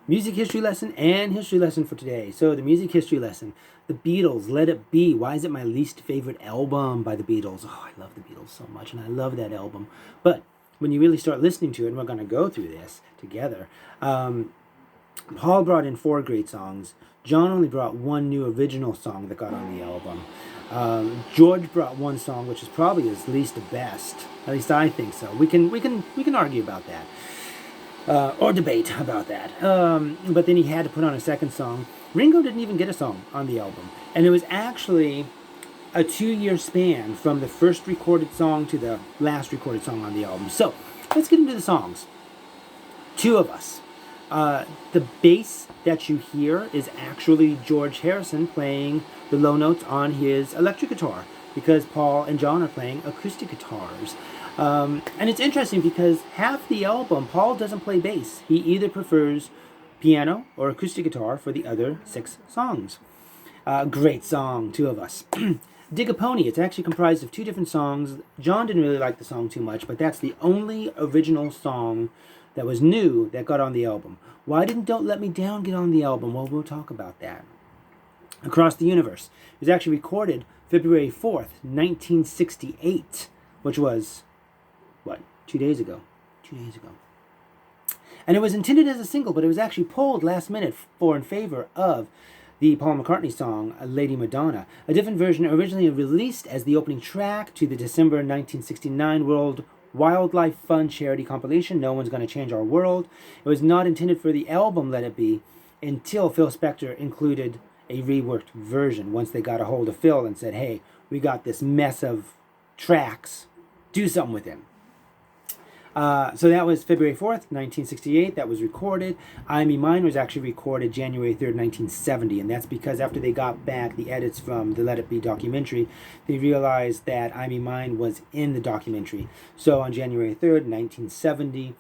Music history lesson and history lesson for today. So the music history lesson, the Beatles, Let It Be. Why is it my least favorite album by the Beatles? Oh, I love the Beatles so much, and I love that album. But when you really start listening to it, and we're going to go through this together, Paul brought in 4 great songs. John only brought 1 new original song that got on the album. George brought 1 song, which is probably his least best. At least I think so. We can argue about that. Or debate about that. But then he had to put on a second song. Ringo didn't even get a song on the album. And it was actually a 2-year span from the first recorded song to the last recorded song on the album. So, let's get into the songs. 2 of Us. The bass that you hear is actually George Harrison playing the low notes on his electric guitar, because Paul and John are playing acoustic guitars. And it's interesting because half the album, Paul doesn't play bass. He either prefers piano or acoustic guitar for the other 6 songs. Great song, 2 of Us. Dig a Pony. It's actually comprised of 2 different songs. John didn't really like the song too much, but that's the only original song that was new that got on the album. Why didn't Don't Let Me Down get on the album? Well, we'll talk about that. Across the Universe. It was actually recorded February 4th, 1968, which was, 2 days ago. 2 days ago. And it was intended as a single, but it was actually pulled last minute in favor of the Paul McCartney song, Lady Madonna. A different version originally released as the opening track to the December 1969 World Wildlife Fund charity compilation, No One's Gonna Change Our World. It was not intended for the album Let It Be until Phil Spector included a reworked version once they got a hold of Phil and said, hey, we got this mess of tracks, do something with him. So that was February 4th, 1968. That was recorded. I Me Mine was actually recorded January 3rd, 1970. And that's because after they got back the edits from the Let It Be documentary, they realized that I Me Mine was in the documentary. So on January 3rd, 1970,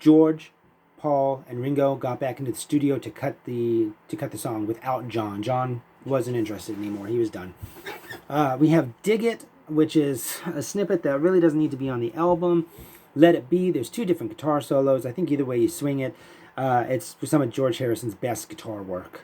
George, Paul, and Ringo got back into the studio to cut the song without John. John wasn't interested anymore. He was done. We have Dig It, which is a snippet that really doesn't need to be on the album. Let It Be, there's 2 different guitar solos. I think either way you swing it, it's some of George Harrison's best guitar work.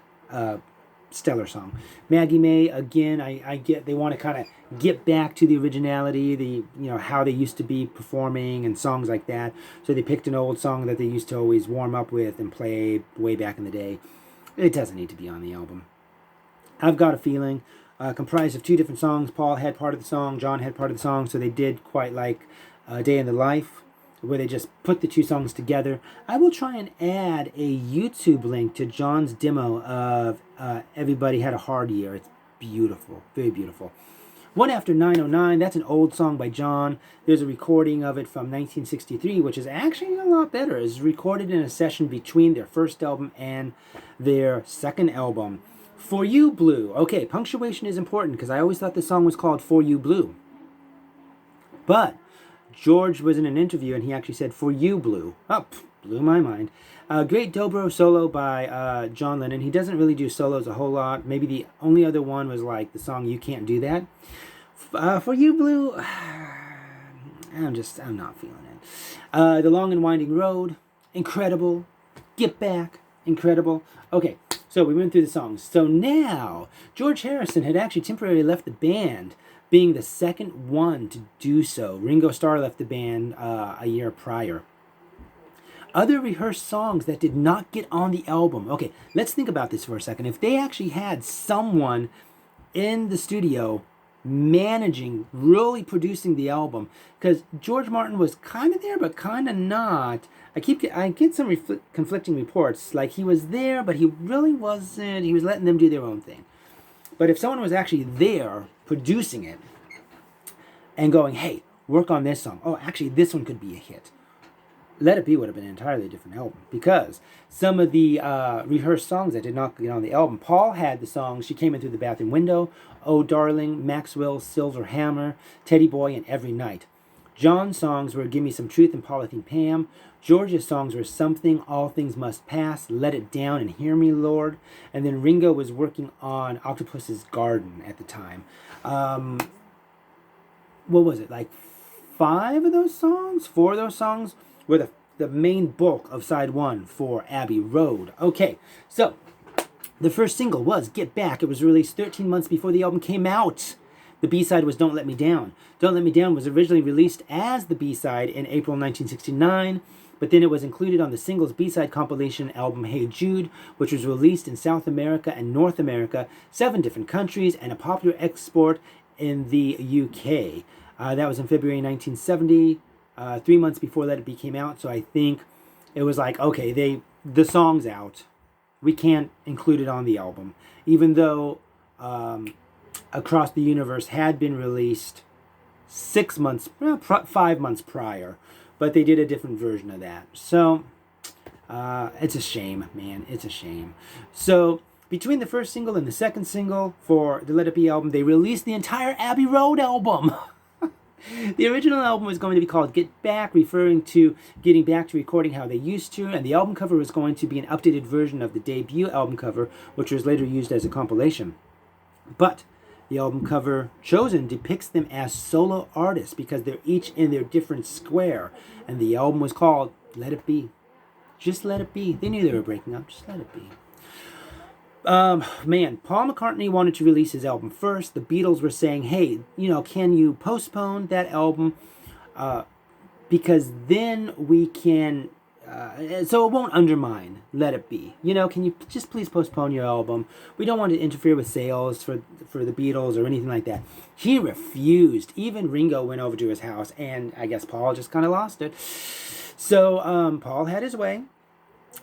Stellar song. Maggie May, again, I get they want to kind of get back to the originality, how they used to be performing and songs like that. So they picked an old song that they used to always warm up with and play way back in the day. It doesn't need to be on the album. I've Got a Feeling, comprised of 2 different songs. Paul had part of the song, John had part of the song, so they did quite like Day in the Life, where they just put the 2 songs together. I will try and add a YouTube link to John's demo of Everybody Had a Hard Year. It's beautiful, very beautiful. One After 909, that's an old song by John. There's a recording of it from 1963, which is actually a lot better. It's recorded in a session between their first album and their second album. For You Blue. Okay, punctuation is important because I always thought the song was called For You Blue. But George was in an interview and he actually said, For You Blue. Oh, blew my mind. Great dobro solo by John Lennon. He doesn't really do solos a whole lot. Maybe the only other one was like the song You Can't Do That. For You Blue, I'm not feeling it. The Long and Winding Road, incredible. Get Back, incredible. Okay, so we went through the songs. So now, George Harrison had actually temporarily left the band, being the second one to do so. Ringo Starr left the band a year prior. Other rehearsed songs that did not get on the album. Okay, let's think about this for a second. If they actually had someone in the studio managing, really producing the album, because George Martin was kind of there, but kind of not. I get some conflicting reports, like he was there, but he really wasn't. He was letting them do their own thing. But if someone was actually there producing it and going, hey, work on this song. Oh, actually, this one could be a hit. Let It Be would have been an entirely different album, because some of the rehearsed songs that did not get on the album, Paul had the songs She Came In Through the Bathroom Window, Oh Darling, Maxwell's Silver Hammer, Teddy Boy, and Every Night. John's songs were Give Me Some Truth and Polythene Pam. George's songs were Something, All Things Must Pass, Let It Down, and Hear Me, Lord. And then Ringo was working on Octopus's Garden at the time. What was it, like 4 of those songs were the the main bulk of side 1 for Abbey Road. Okay, so the first single was Get Back. It was released 13 months before the album came out. The B-side was Don't Let Me Down. Don't Let Me Down was originally released as the B-side in April 1969, but then it was included on the singles B-side compilation album Hey Jude, which was released in South America and North America, 7 different countries, and a popular export in the UK. That was in February 1970, 3 months before Let It Be came out, so I think it was like, okay, the song's out. We can't include it on the album, even though Across the Universe had been released 5 months prior, but they did a different version of that. So it's a shame, man. It's a shame. So between the first single and the second single for the Let It Be album, they released the entire Abbey Road album. The original album was going to be called Get Back, referring to getting back to recording how they used to, and the album cover was going to be an updated version of the debut album cover, which was later used as a compilation. But the album cover chosen depicts them as solo artists because they're each in their different square, and the album was called Let It Be. Just let it be. They knew they were breaking up. Just let it be. Man, Paul McCartney wanted to release his album first. The Beatles were saying, hey, can you postpone that album? Because then we can, so it won't undermine Let It Be. Can you just please postpone your album? We don't want to interfere with sales for the Beatles or anything like that. He refused. Even Ringo went over to his house, and I guess Paul just kind of lost it. So Paul had his way.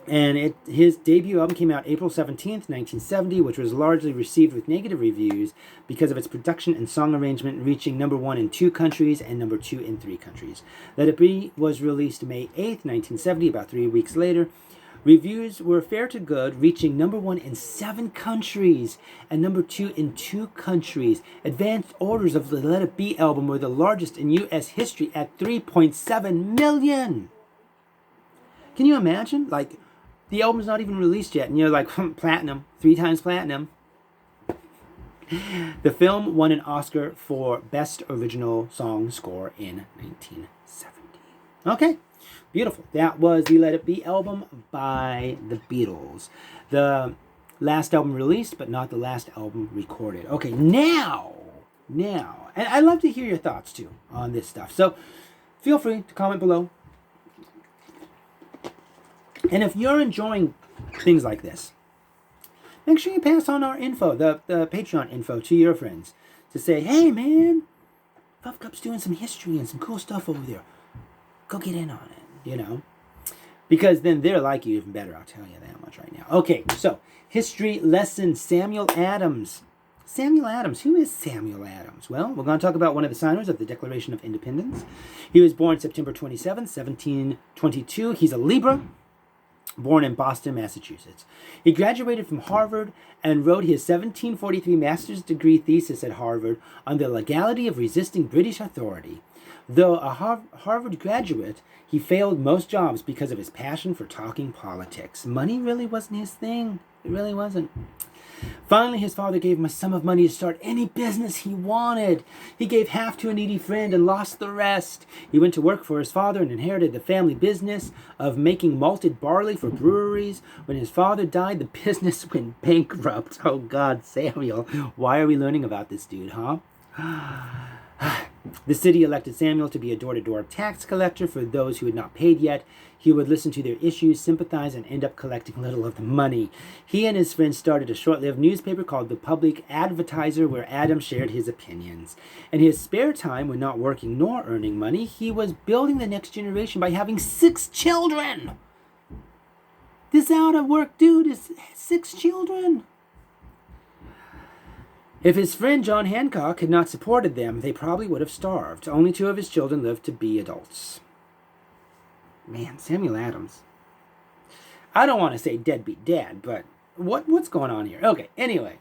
And his debut album came out April 17th, 1970, which was largely received with negative reviews because of its production and song arrangement, reaching number 1 in 2 countries and number 2 in 3 countries. Let It Be was released May 8th, 1970, about 3 weeks later. Reviews were fair to good, reaching number 1 in 7 countries and number 2 in 2 countries. Advanced orders of the Let It Be album were the largest in U.S. history at 3.7 million. Can you imagine? Like, the album's not even released yet, and you're like, platinum, 3 times platinum. The film won an Oscar for Best Original Song Score in 1970. Okay, beautiful. That was the Let It Be album by the Beatles. The last album released, but not the last album recorded. Okay, now, and I'd love to hear your thoughts, too, on this stuff. So, feel free to comment below. And if you're enjoying things like this, make sure you pass on our info, the Patreon info, to your friends to say, hey, man, Puff Cup's doing some history and some cool stuff over there. Go get in on it, Because then they're like you even better, I'll tell you that much right now. Okay, so history lesson, Samuel Adams. Samuel Adams. Who is Samuel Adams? Well, we're going to talk about one of the signers of the Declaration of Independence. He was born September 27, 1722. He's a Libra, born in Boston, Massachusetts. He graduated from Harvard and wrote his 1743 master's degree thesis at Harvard on the legality of resisting British authority. Though a Harvard graduate, he failed most jobs because of his passion for talking politics. Money really wasn't his thing. It really wasn't. Finally, his father gave him a sum of money to start any business he wanted. He gave half to a needy friend and lost the rest. He went to work for his father and inherited the family business of making malted barley for breweries. When his father died, the business went bankrupt. Oh God, Samuel, why are we learning about this dude, huh? The city elected Samuel to be a door-to-door tax collector for those who had not paid yet. He would listen to their issues, sympathize, and end up collecting little of the money. He and his friends started a short-lived newspaper called The Public Advertiser, where Adams shared his opinions. In his spare time, when not working nor earning money, he was building the next generation by having 6 children. This out-of-work dude has 6 children. If his friend John Hancock had not supported them, they probably would have starved. Only 2 of his children lived to be adults. Man, Samuel Adams. I don't want to say deadbeat dad, but what's going on here? Okay, anyway.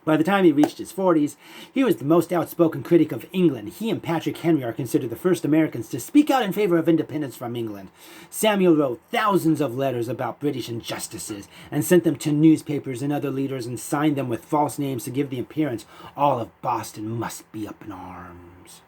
By the time he reached his 40s, he was the most outspoken critic of England. He and Patrick Henry are considered the first Americans to speak out in favor of independence from England. Samuel wrote thousands of letters about British injustices and sent them to newspapers and other leaders and signed them with false names to give the appearance all of Boston must be up in arms.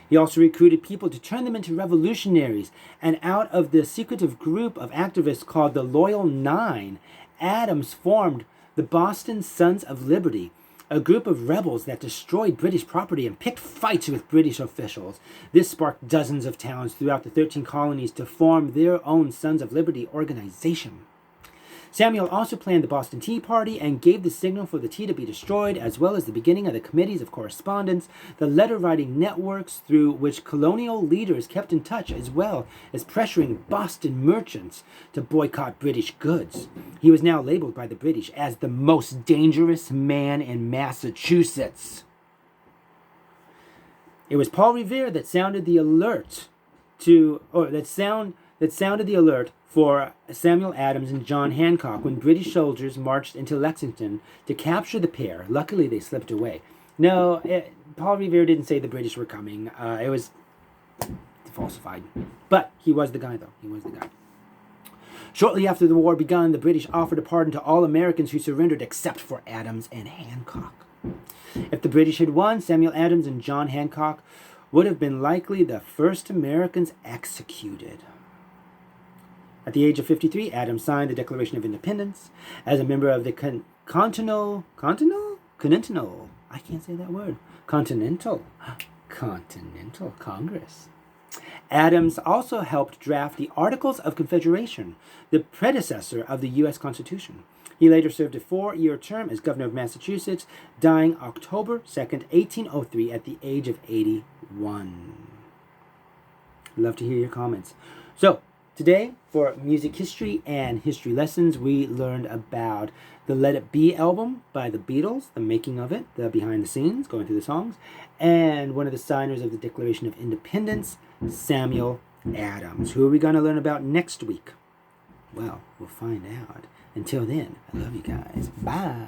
He also recruited people to turn them into revolutionaries. And out of the secretive group of activists called the Loyal Nine, Adams formed the Boston Sons of Liberty, a group of rebels that destroyed British property and picked fights with British officials. This sparked dozens of towns throughout the 13 colonies to form their own Sons of Liberty organization. Samuel also planned the Boston Tea Party and gave the signal for the tea to be destroyed, as well as the beginning of the committees of correspondence, the letter-writing networks through which colonial leaders kept in touch, as well as pressuring Boston merchants to boycott British goods. He was now labeled by the British as the most dangerous man in Massachusetts. It was Paul Revere that sounded the alert for Samuel Adams and John Hancock when British soldiers marched into Lexington to capture the pair. Luckily, they slipped away. No, Paul Revere didn't say the British were coming. It was falsified. But he was the guy, though. He was the guy. Shortly after the war began, the British offered a pardon to all Americans who surrendered except for Adams and Hancock. If the British had won, Samuel Adams and John Hancock would have been likely the first Americans executed. At the age of 53, Adams signed the Declaration of Independence as a member of the Continental Congress. Adams also helped draft the Articles of Confederation, the predecessor of the U.S. Constitution. He later served a 4-year term as governor of Massachusetts, dying October 2nd, 1803, at the age of 81. Love to hear your comments. So, today, for music history and history lessons, we learned about the Let It Be album by the Beatles, the making of it, the behind the scenes, going through the songs, and one of the signers of the Declaration of Independence, Samuel Adams. Who are we going to learn about next week? Well, we'll find out. Until then, I love you guys. Bye.